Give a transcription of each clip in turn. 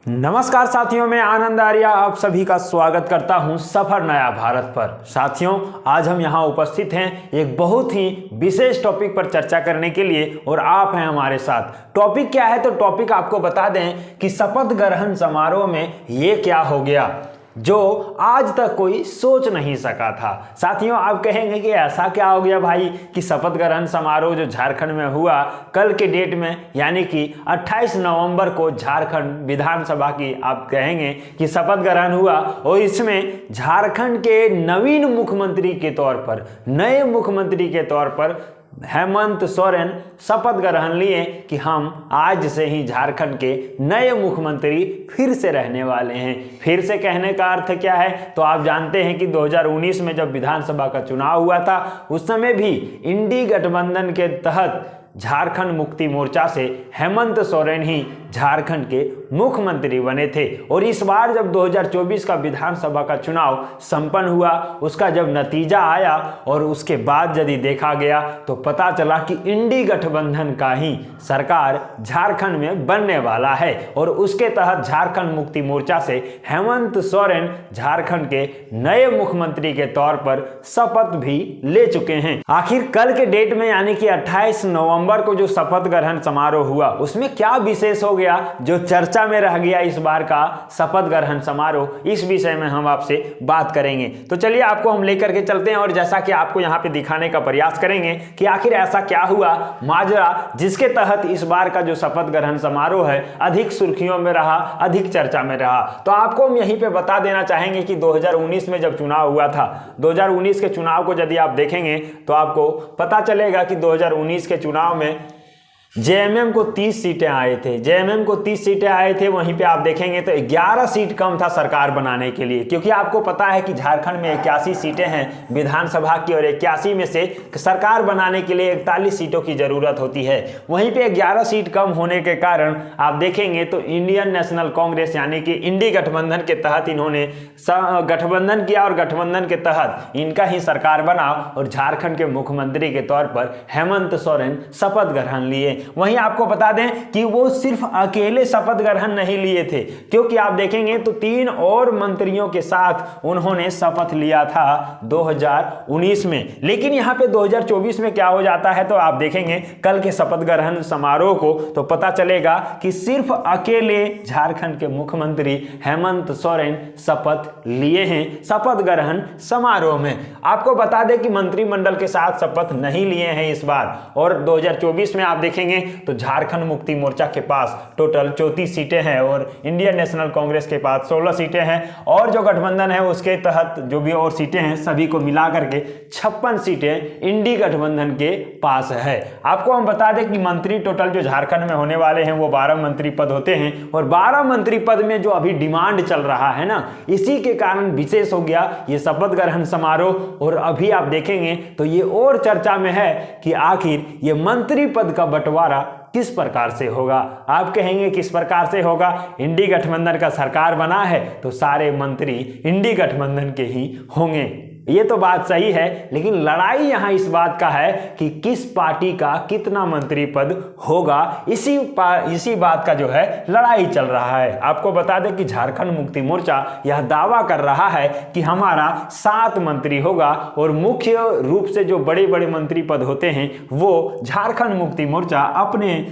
नमस्कार साथियों, मैं आनंद आर्या आप सभी का स्वागत करता हूं सफर नया भारत पर। साथियों, आज हम यहां उपस्थित हैं एक बहुत ही विशेष टॉपिक पर चर्चा करने के लिए और आप हैं हमारे साथ। टॉपिक क्या है? तो टॉपिक आपको बता दें कि शपथ ग्रहण समारोह में ये क्या हो गया जो आज तक कोई सोच नहीं सका था। साथियों, आप कहेंगे कि ऐसा क्या हो गया भाई कि शपथ ग्रहण समारोह जो झारखंड में हुआ कल के डेट में, यानी कि 28 नवंबर को झारखंड विधानसभा की आप कहेंगे कि शपथ ग्रहण हुआ और इसमें झारखंड के नवीन मुख्यमंत्री के तौर पर, नए मुख्यमंत्री के तौर पर हेमंत सोरेन शपथ ग्रहण लिए कि हम आज से ही झारखंड के नए मुख्यमंत्री फिर से रहने वाले हैं। फिर से कहने का अर्थ क्या है? तो आप जानते हैं कि 2019 में जब विधानसभा का चुनाव हुआ था उस समय भी इंडी गठबंधन के तहत झारखंड मुक्ति मोर्चा से हेमंत सोरेन ही झारखंड के मुख्यमंत्री बने थे। और इस बार जब 2024 का विधानसभा का चुनाव संपन्न हुआ, उसका जब नतीजा आया और उसके बाद यदि देखा गया तो पता चला कि इंडी गठबंधन का ही सरकार झारखंड में बनने वाला है और उसके तहत झारखंड मुक्ति मोर्चा से हेमंत सोरेन झारखंड के नए मुख्यमंत्री के तौर पर शपथ भी ले चुके हैं। आखिर कल के डेट में यानी कि 28 नवंबर को जो शपथ ग्रहण समारोह हुआ उसमें क्या विशेष हो गया जो चर्चा में रह गया इस बार का शपथ ग्रहण समारोह, इस विषय में हम आपसे बात करेंगे। तो चलिए आपको हम लेकर के चलते हैं और जैसा कि आपको यहां पे दिखाने का प्रयास करेंगे कि आखिर ऐसा क्या हुआ माजरा जिसके तहत इस बार का जो शपथ ग्रहण समारोह है अधिक सुर्खियों में रहा, अधिक चर्चा में रहा। तो आपको हम यहीं पे बता देना चाहेंगे कि 2019 में जब चुनाव हुआ था, 2019 के चुनाव को यदि आप देखेंगे तो आपको पता चलेगा कि 2019 के चुनाव में जेएमएम को 30 सीटें आए थे। जेएमएम को 30 सीटें आए थे, वहीं पे आप देखेंगे तो 11 सीट कम था सरकार बनाने के लिए, क्योंकि आपको पता है कि झारखंड में 81 सीटें हैं विधानसभा की और 81 में से सरकार बनाने के लिए 41 सीटों की जरूरत होती है। वहीं पे 11 सीट कम होने के कारण आप देखेंगे तो इंडियन नेशनल कांग्रेस यानी कि इंडी गठबंधन के तहत इन्होंने गठबंधन किया और गठबंधन के तहत इनका ही सरकार बना और झारखंड के मुख्यमंत्री के तौर पर हेमंत सोरेन शपथ ग्रहण लिए। वहीं आपको बता दें कि वो सिर्फ अकेले शपथ ग्रहण नहीं लिए थे, क्योंकि आप देखेंगे तो 3 और मंत्रियों के साथ उन्होंने शपथ लिया था 2019 में। लेकिन यहां पे 2024 में क्या हो जाता है तो आप देखेंगे कल के शपथ ग्रहण समारोह को तो पता चलेगा कि सिर्फ अकेले झारखंड के मुख्यमंत्री हेमंत सोरेन शपथ लिए हैं शपथ ग्रहण समारोह में। आपको बता दें कि मंत्रिमंडल के साथ शपथ नहीं लिए हैं इस बार। और 2024 में आप देखेंगे तो झारखंड मुक्ति मोर्चा के पास टोटल 34 सीटें हैं और इंडियन नेशनल कांग्रेस के पास 16 सीटें हैं और जो गठबंधन है उसके तहत जो भी और सीटें हैं सभी को मिला करके 56 सीटें इंडी गठबंधन के पास है। आपको हम बता दें कि मंत्री टोटल जो झारखंड में होने वाले हैं वो 12 मंत्री पद होते हैं और 12 मंत्री पद में जो अभी डिमांड चल रहा है ना, इसी के कारण विशेष हो गया ये शपथ ग्रहण समारोह। और अभी आप देखेंगे तो ये और चर्चा में है कि आखिर ये मंत्री पद का बंटवारा किस प्रकार से होगा। आप कहेंगे किस प्रकार से होगा? इंडी गठबंधन का सरकार बना है तो सारे मंत्री इंडी गठबंधन के ही होंगे, ये तो बात सही है। लेकिन लड़ाई यहां इस बात का है कि किस पार्टी का कितना मंत्री पद होगा, इसी बात का जो है लड़ाई चल रहा है। आपको बता दें कि झारखंड मुक्ति मोर्चा यह दावा कर रहा है कि हमारा 7 मंत्री होगा और मुख्य रूप से जो बड़े बड़े मंत्री पद होते हैं वो झारखंड मुक्ति मोर्चा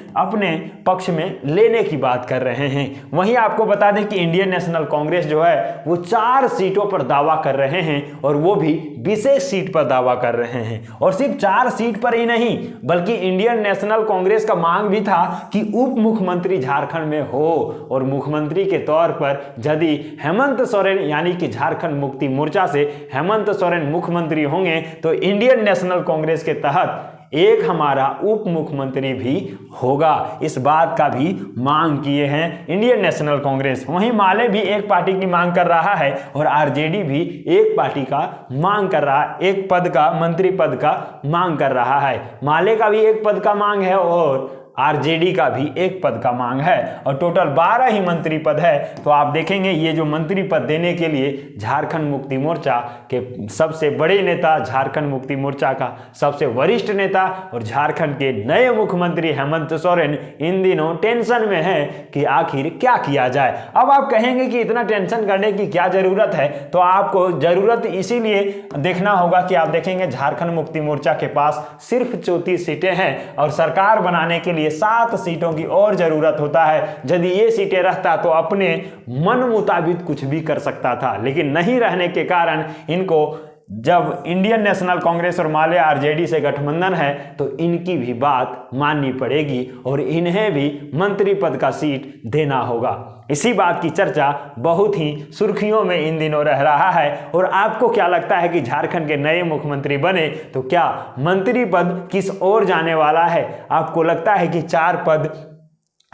अपने पक्ष में लेने की बात कर रहे हैं। वहीं आपको बता दें कि इंडियन नेशनल कांग्रेस जो है वो 4 सीटों पर दावा कर रहे हैं और वो भी विशेष सीट पर दावा कर रहे हैं। और सिर्फ 4 सीट पर ही नहीं बल्कि इंडियन नेशनल कांग्रेस का मांग भी था कि उप मुख्यमंत्री झारखंड में हो और मुख्यमंत्री के तौर पर यदि हेमंत सोरेन यानी कि झारखंड मुक्ति मोर्चा से हेमंत सोरेन मुख्यमंत्री होंगे तो इंडियन नेशनल कांग्रेस के तहत एक हमारा उप मुख्यमंत्री भी होगा। इस बात का भी मांग किए हैं इंडियन नेशनल कांग्रेस। वहीं माले भी एक पार्टी की मांग कर रहा है और आरजेडी भी एक पार्टी का मांग कर रहा है, एक पद का मंत्री पद का मांग कर रहा है। माले का भी एक पद का मांग है और आरजेडी का भी एक पद का मांग है और टोटल 12 ही मंत्री पद है। तो आप देखेंगे ये जो मंत्री पद देने के लिए झारखंड मुक्ति मोर्चा के सबसे बड़े नेता, झारखंड मुक्ति मोर्चा का सबसे वरिष्ठ नेता और झारखंड के नए मुख्यमंत्री हेमंत सोरेन इन दिनों टेंशन में है कि आखिर क्या किया जाए। अब आप कहेंगे कि इतना टेंशन करने की क्या जरूरत है, तो आपको जरूरत इसीलिए देखना होगा कि आप देखेंगे झारखंड मुक्ति मोर्चा के पास सिर्फ 34 सीटें हैं और सरकार बनाने के लिए 7 सीटों की और जरूरत होता है। यदि ये सीटें रहता तो अपने मन मुताबिक कुछ भी कर सकता था, लेकिन नहीं रहने के कारण इनको जब इंडियन नेशनल कांग्रेस और माले आरजेडी से गठबंधन है तो इनकी भी बात माननी पड़ेगी और इन्हें भी मंत्री पद का सीट देना होगा। इसी बात की चर्चा बहुत ही सुर्खियों में इन दिनों रह रहा है। और आपको क्या लगता है कि झारखंड के नए मुख्यमंत्री बने तो क्या मंत्री पद किस ओर जाने वाला है? आपको लगता है कि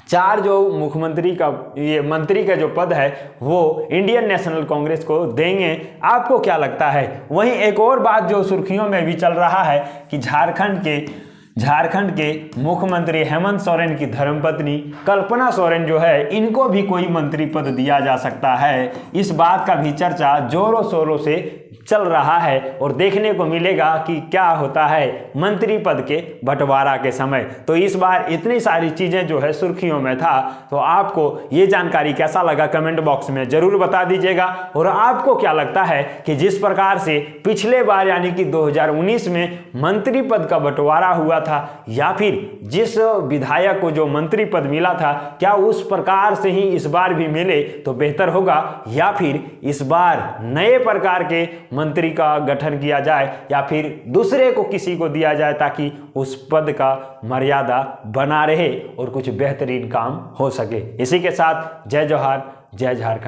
4 जो मुख्यमंत्री का ये मंत्री का जो पद है वो इंडियन नेशनल कांग्रेस को देंगे? आपको क्या लगता है? वहीं एक और बात जो सुर्खियों में भी चल रहा है कि झारखंड के मुख्यमंत्री हेमंत सोरेन की धर्मपत्नी कल्पना सोरेन जो है, इनको भी कोई मंत्री पद दिया जा सकता है। इस बात का भी चर्चा जोरों शोरों से चल रहा है और देखने को मिलेगा कि क्या होता है मंत्री पद के बंटवारा के समय। तो इस बार इतनी सारी चीजें जो है सुर्खियों में था। तो आपको ये जानकारी कैसा लगा कमेंट बॉक्स में जरूर बता दीजिएगा। और आपको क्या लगता है कि जिस प्रकार से पिछले बार यानी कि 2019 में मंत्री पद का बंटवारा हुआ था या फिर जिस विधायक को जो मंत्री पद मिला था, क्या उस प्रकार से ही इस बार भी मिले तो बेहतर होगा या फिर इस बार नए प्रकार के मंत्री का गठन किया जाए या फिर दूसरे को किसी को दिया जाए ताकि उस पद का मर्यादा बना रहे और कुछ बेहतरीन काम हो सके। इसी के साथ जय जोहार, जय झारखंड।